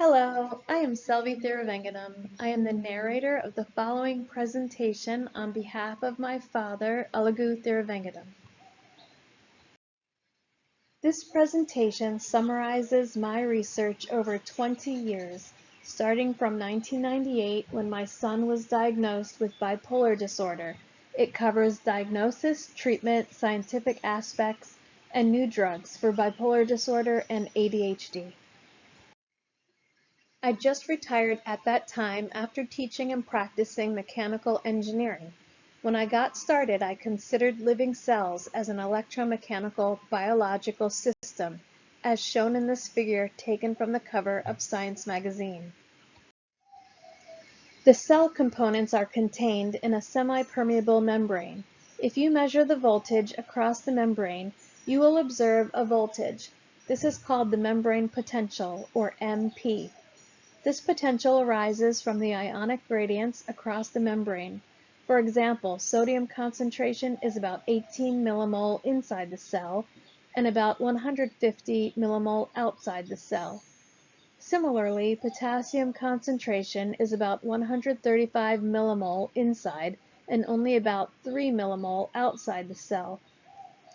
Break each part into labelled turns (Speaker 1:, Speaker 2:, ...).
Speaker 1: Hello, I am Selvi Thiruvengadam. I am the narrator of the following presentation on behalf of my father, Alagu Thiruvengadam. This presentation summarizes my research over 20 years, starting from 1998 when my son was diagnosed with bipolar disorder. It covers diagnosis, treatment, scientific aspects, and new drugs for bipolar disorder and ADHD. I just retired at that time after teaching and practicing mechanical engineering. When I got started, I considered living cells as an electromechanical biological system, as shown in this figure taken from the cover of Science magazine. The cell components are contained in a semi-permeable membrane. If you measure the voltage across the membrane, you will observe a voltage. This is called the membrane potential, or MP. This potential arises from the ionic gradients across the membrane. For example, sodium concentration is about 18 millimole inside the cell and about 150 millimole outside the cell. Similarly, potassium concentration is about 135 millimole inside and only about 3 millimole outside the cell.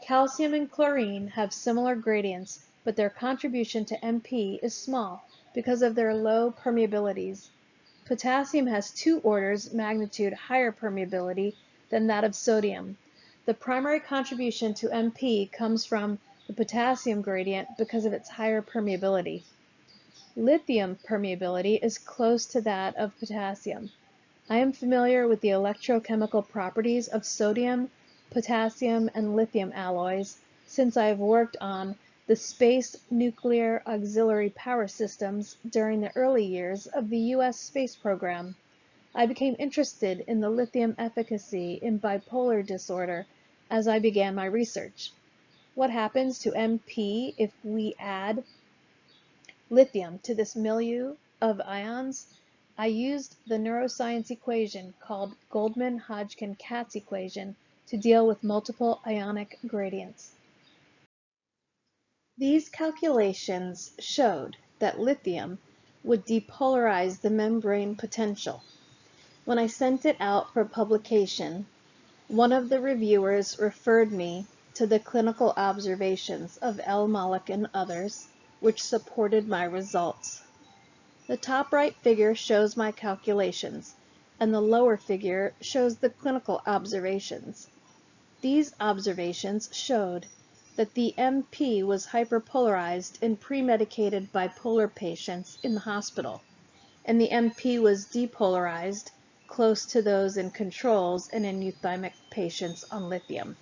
Speaker 1: Calcium and chlorine have similar gradients, but their contribution to MP is small because of their low permeabilities. Potassium has 2 orders magnitude higher permeability than that of sodium. The primary contribution to MP comes from the potassium gradient because of its higher permeability. Lithium permeability is close to that of potassium. I am familiar with the electrochemical properties of sodium, potassium, and lithium alloys since I have worked on the Space Nuclear Auxiliary Power Systems during the early years of the U.S. space program. I became interested in the lithium efficacy in bipolar disorder as I began my research. What happens to MP if we add lithium to this milieu of ions? I used the neuroscience equation called Goldman-Hodgkin-Katz equation to deal with multiple ionic gradients. These calculations showed that lithium would depolarize the membrane potential. When I sent it out for publication, one of the reviewers referred me to the clinical observations of L. Malik and others, which supported my results. The top right figure shows my calculations, and the lower figure shows the clinical observations. These observations showed that the MP was hyperpolarized in premedicated bipolar patients in the hospital, and the MP was depolarized close to those in controls and in euthymic patients on lithium.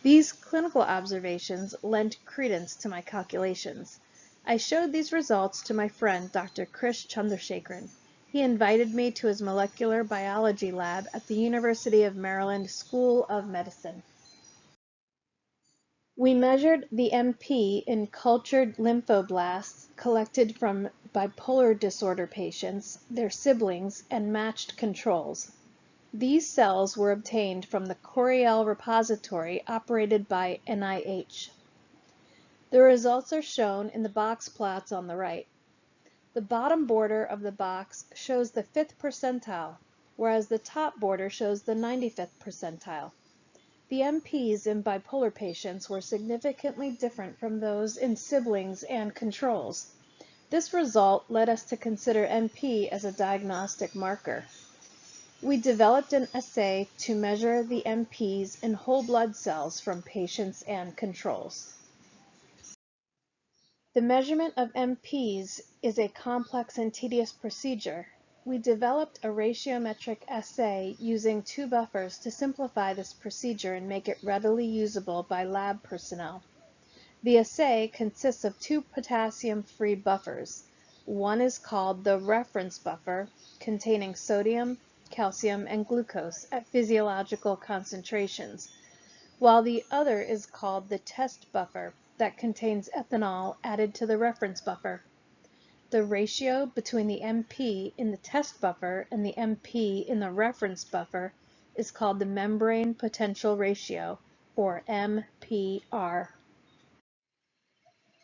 Speaker 1: These clinical observations lent credence to my calculations. I showed these results to my friend Dr. Krish Chandrasekharan. He invited me to his molecular biology lab at the University of Maryland School of Medicine. We measured the MP in cultured lymphoblasts collected from bipolar disorder patients, their siblings, and matched controls. These cells were obtained from the Coriell repository operated by NIH. The results are shown in the box plots on the right. The bottom border of the box shows the 5th percentile, whereas the top border shows the 95th percentile. The MPs in bipolar patients were significantly different from those in siblings and controls. This result led us to consider MP as a diagnostic marker. We developed an assay to measure the MPs in whole blood cells from patients and controls. The measurement of MPs is a complex and tedious procedure. We developed a ratiometric assay using 2 buffers to simplify this procedure and make it readily usable by lab personnel. The assay consists of 2 potassium-free buffers. One is called the reference buffer, containing sodium, calcium, and glucose at physiological concentrations, while the other is called the test buffer, that contains ethanol added to the reference buffer. The ratio between the MP in the test buffer and the MP in the reference buffer is called the membrane potential ratio, or MPR.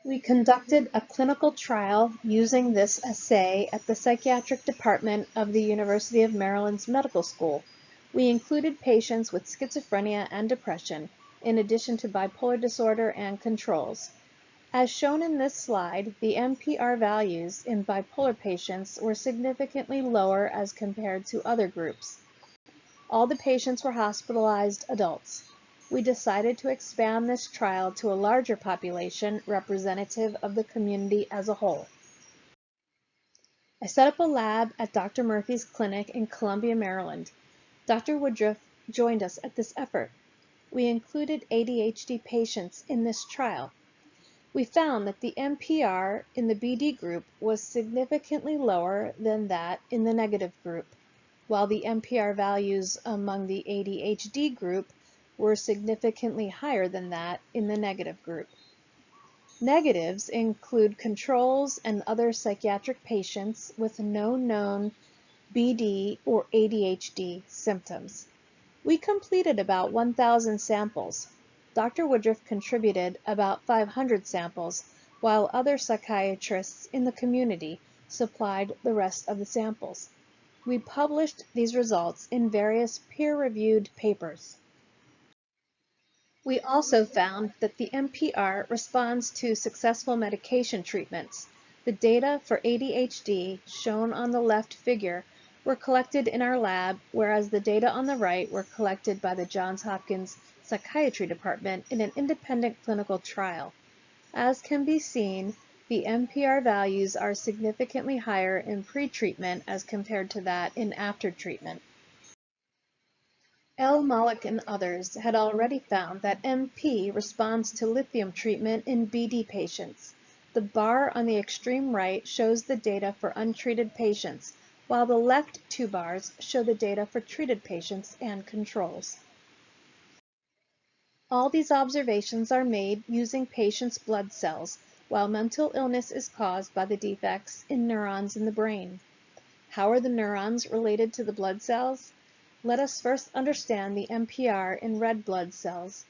Speaker 1: We conducted a clinical trial using this assay at the psychiatric department of the University of Maryland's Medical School. We included patients with schizophrenia and depression, in addition to bipolar disorder and controls. As shown in this slide, the MPR values in bipolar patients were significantly lower as compared to other groups. All the patients were hospitalized adults. We decided to expand this trial to a larger population representative of the community as a whole. I set up a lab at Dr. Murphy's clinic in Columbia, Maryland. Dr. Woodruff joined us at this effort. We included ADHD patients in this trial. We found that the MPR in the BD group was significantly lower than that in the negative group, while the MPR values among the ADHD group were significantly higher than that in the negative group. Negatives include controls and other psychiatric patients with no known BD or ADHD symptoms. We completed about 1,000 samples. Dr. Woodruff contributed about 500 samples, while other psychiatrists in the community supplied the rest of the samples. We published these results in various peer-reviewed papers. We also found that the MPR responds to successful medication treatments. The data for ADHD, shown on the left figure, were collected in our lab, whereas the data on the right were collected by the Johns Hopkins Psychiatry Department in an independent clinical trial. As can be seen, the MPR values are significantly higher in pre-treatment as compared to that in after treatment. L. Malik and others had already found that MP responds to lithium treatment in BD patients. The bar on the extreme right shows the data for untreated patients, while the left two bars show the data for treated patients and controls. All these observations are made using patients' blood cells, while mental illness is caused by the defects in neurons in the brain. How are the neurons related to the blood cells? Let us first understand the MPR in red blood cells.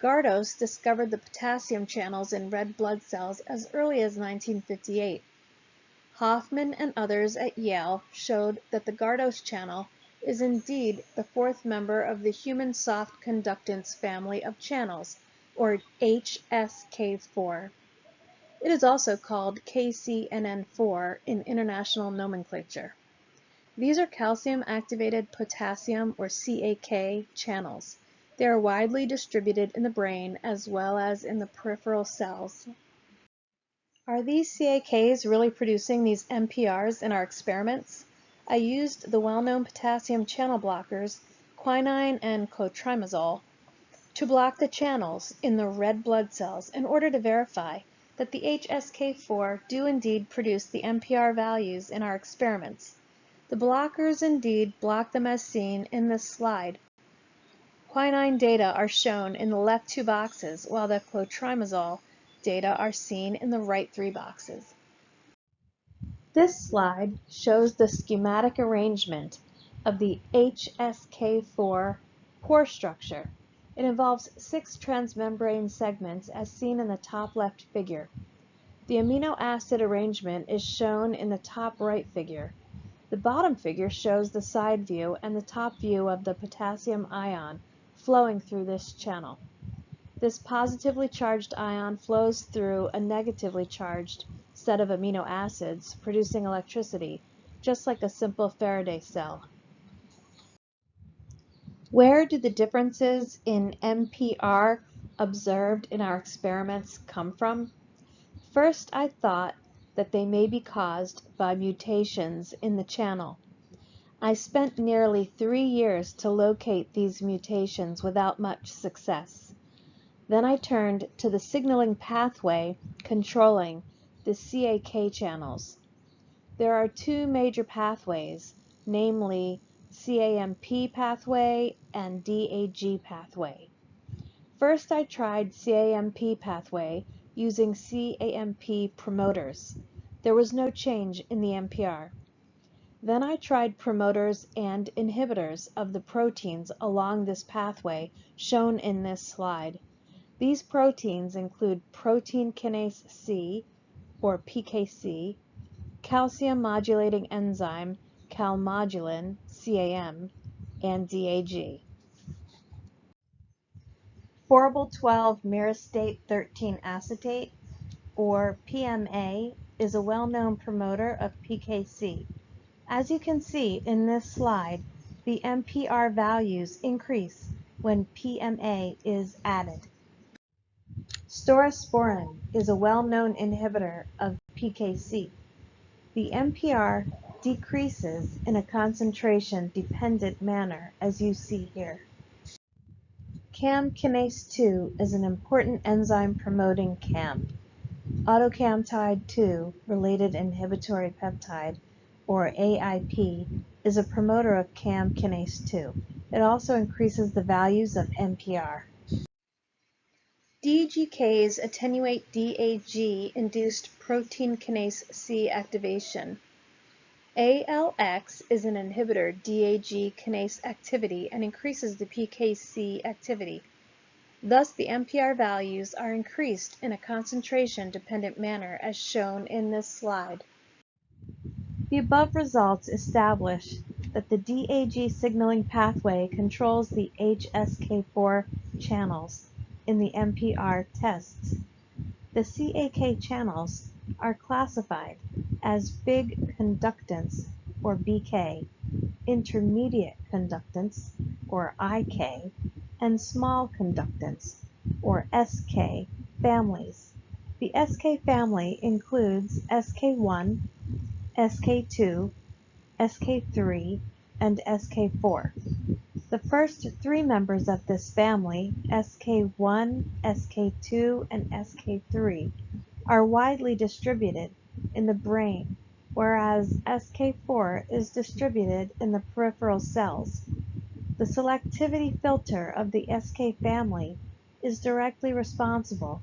Speaker 1: Gardos discovered the potassium channels in red blood cells as early as 1958. Hoffman and others at Yale showed that the Gardos channel is indeed the fourth member of the human soft conductance family of channels, or HSK4. It is also called KCNN4 in international nomenclature. These are calcium-activated potassium, or CAK, channels. They are widely distributed in the brain as well as in the peripheral cells. Are these CAKs really producing these MPRs in our experiments? I used the well-known potassium channel blockers, quinine and clotrimazole, to block the channels in the red blood cells in order to verify that the HSK4 do indeed produce the MPR values in our experiments. The blockers indeed block them as seen in this slide. Quinine data are shown in the left two boxes, while the clotrimazole data are seen in the right three boxes. This slide shows the schematic arrangement of the HSK4 pore structure. It involves 6 transmembrane segments as seen in the top left figure. The amino acid arrangement is shown in the top right figure. The bottom figure shows the side view and the top view of the potassium ion flowing through this channel. This positively charged ion flows through a negatively charged set of amino acids, producing electricity, just like a simple Faraday cell. Where do the differences in MPR observed in our experiments come from? First, I thought that they may be caused by mutations in the channel. I spent nearly 3 years to locate these mutations without much success. Then I turned to the signaling pathway controlling the CAK channels. There are 2 major pathways, namely CAMP pathway and DAG pathway. First, I tried CAMP pathway using CAMP promoters. There was no change in the MPR. Then I tried promoters and inhibitors of the proteins along this pathway shown in this slide. These proteins include protein kinase C, or PKC, calcium modulating enzyme, calmodulin, CAM, and DAG. Phorbol 12 myristate 13 acetate, or PMA, is a well-known promoter of PKC. As you can see in this slide, the MPR values increase when PMA is added. Staurosporin is a well-known inhibitor of PKC. The MPR decreases in a concentration-dependent manner, as you see here. CAM kinase 2 is an important enzyme promoting CAM. Autocamtide 2 related inhibitory peptide, or AIP, is a promoter of CAM kinase 2. It also increases the values of MPR. DGKs attenuate DAG-induced protein kinase C activation. ALX is an inhibitor DAG kinase activity and increases the PKC activity. Thus, the MPR values are increased in a concentration-dependent manner as shown in this slide. The above results establish that the DAG signaling pathway controls the HSK4 channels in the MPR tests. The CAK channels are classified as big conductance, or BK, intermediate conductance, or IK, and small conductance, or SK, families. The SK family includes SK1, SK2, SK3, and SK4. The first three members of this family, SK1, SK2, and SK3, are widely distributed in the brain, whereas SK4 is distributed in the peripheral cells. The selectivity filter of the SK family is directly responsible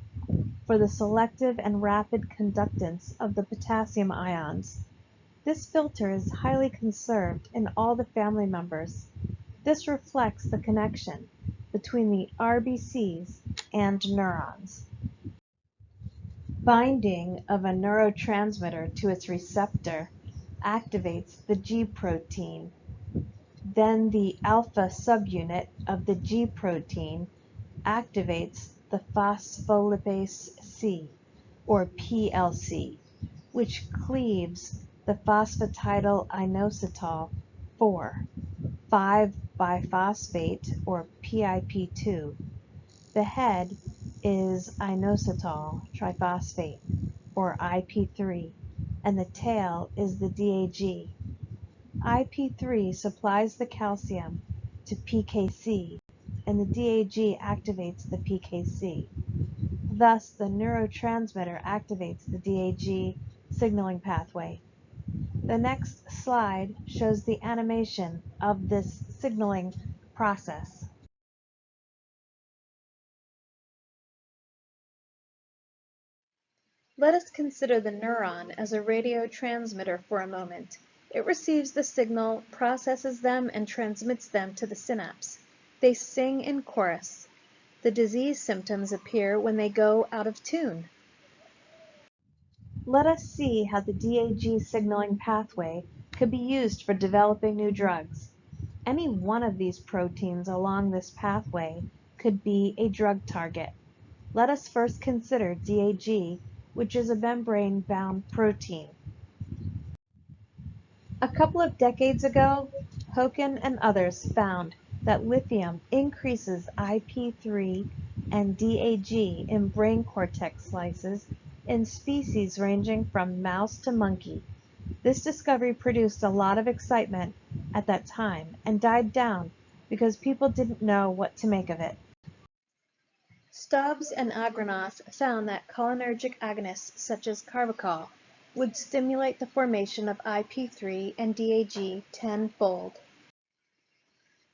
Speaker 1: for the selective and rapid conductance of the potassium ions. This filter is highly conserved in all the family members. This reflects the connection between the RBCs and neurons. Binding of a neurotransmitter to its receptor activates the G protein. Then the alpha subunit of the G protein activates the phospholipase C, or PLC, which cleaves the phosphatidyl inositol 4, 5-biphosphate, or PIP2. The head is inositol triphosphate, or IP3, and the tail is the DAG. IP3 supplies the calcium to PKC, and the DAG activates the PKC. Thus, the neurotransmitter activates the DAG signaling pathway. The next slide shows the animation of this signaling process. Let us consider the neuron as a radio transmitter for a moment. It receives the signal, processes them, and transmits them to the synapse. They sing in chorus. The disease symptoms appear when they go out of tune. Let us see how the DAG signaling pathway could be used for developing new drugs. Any one of these proteins along this pathway could be a drug target. Let us first consider DAG, which is a membrane-bound protein. A couple of decades ago, Hoken and others found that lithium increases IP3 and DAG in brain cortex slices in species ranging from mouse to monkey. This discovery produced a lot of excitement at that time and died down because people didn't know what to make of it. Stubbs and Agronoff found that cholinergic agonists such as carbachol would stimulate the formation of IP3 and DAG tenfold.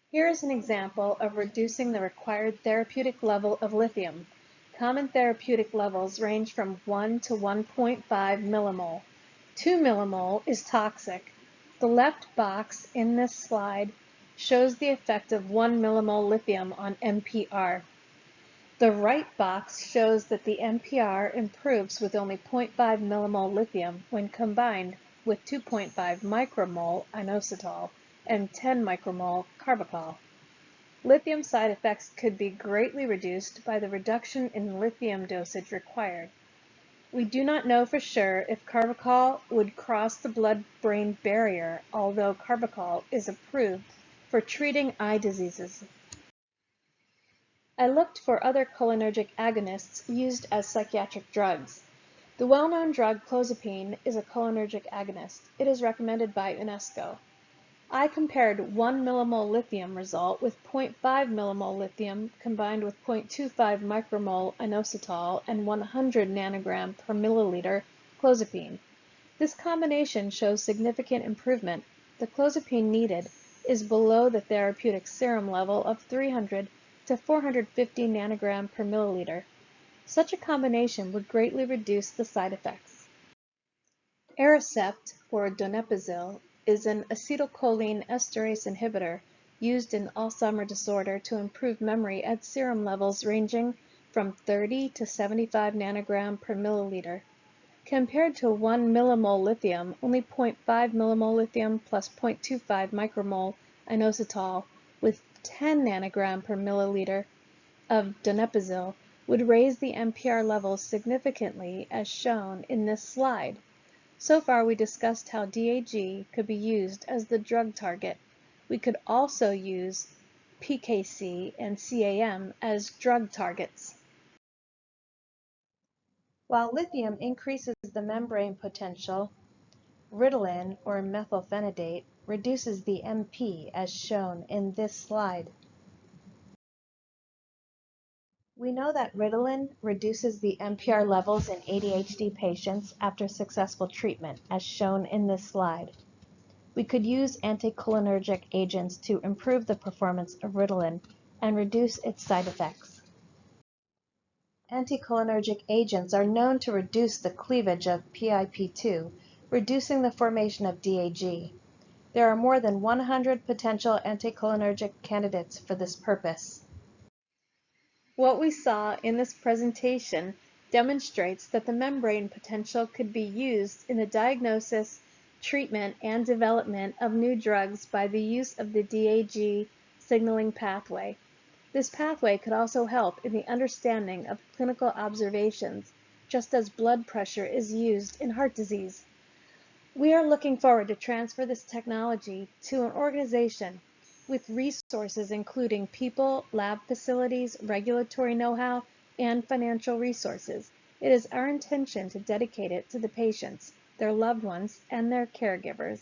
Speaker 1: Here is an example of reducing the required therapeutic level of lithium. Common therapeutic levels range from 1 to 1.5 millimole. 2 millimole is toxic. The left box in this slide shows the effect of 1 millimole lithium on MPR. The right box shows that the MPR improves with only 0.5 millimole lithium when combined with 2.5 micromole inositol and 10 micromole carbachol. Lithium side effects could be greatly reduced by the reduction in lithium dosage required. We do not know for sure if carbachol would cross the blood-brain barrier, although carbachol is approved for treating eye diseases. I looked for other cholinergic agonists used as psychiatric drugs. The well-known drug clozapine is a cholinergic agonist. It is recommended by UNESCO. I compared 1 millimole lithium result with 0.5 millimole lithium combined with 0.25 micromole inositol and 100 nanogram per milliliter clozapine. This combination shows significant improvement. The clozapine needed is below the therapeutic serum level of 300 to 450 nanogram per milliliter. Such a combination would greatly reduce the side effects. Aricept, or donepezil, is an acetylcholine esterase inhibitor used in Alzheimer's disorder to improve memory at serum levels ranging from 30 to 75 nanogram per milliliter. Compared to 1 millimole lithium, only 0.5 millimole lithium plus 0.25 micromole inositol with 10 nanogram per milliliter of donepezil would raise the MPR levels significantly as shown in this slide. So far we discussed how DAG could be used as the drug target. We could also use PKC and CAM as drug targets. While lithium increases the membrane potential, Ritalin, or methylphenidate, reduces the MP as shown in this slide. We know that Ritalin reduces the MPR levels in ADHD patients after successful treatment, as shown in this slide. We could use anticholinergic agents to improve the performance of Ritalin and reduce its side effects. Anticholinergic agents are known to reduce the cleavage of PIP2, reducing the formation of DAG. There are more than 100 potential anticholinergic candidates for this purpose. What we saw in this presentation demonstrates that the membrane potential could be used in the diagnosis, treatment, and development of new drugs by the use of the DAG signaling pathway. This pathway could also help in the understanding of clinical observations, just as blood pressure is used in heart disease. We are looking forward to transfer this technology to an organization with resources including people, lab facilities, regulatory know-how, and financial resources. It is our intention to dedicate it to the patients, their loved ones, and their caregivers.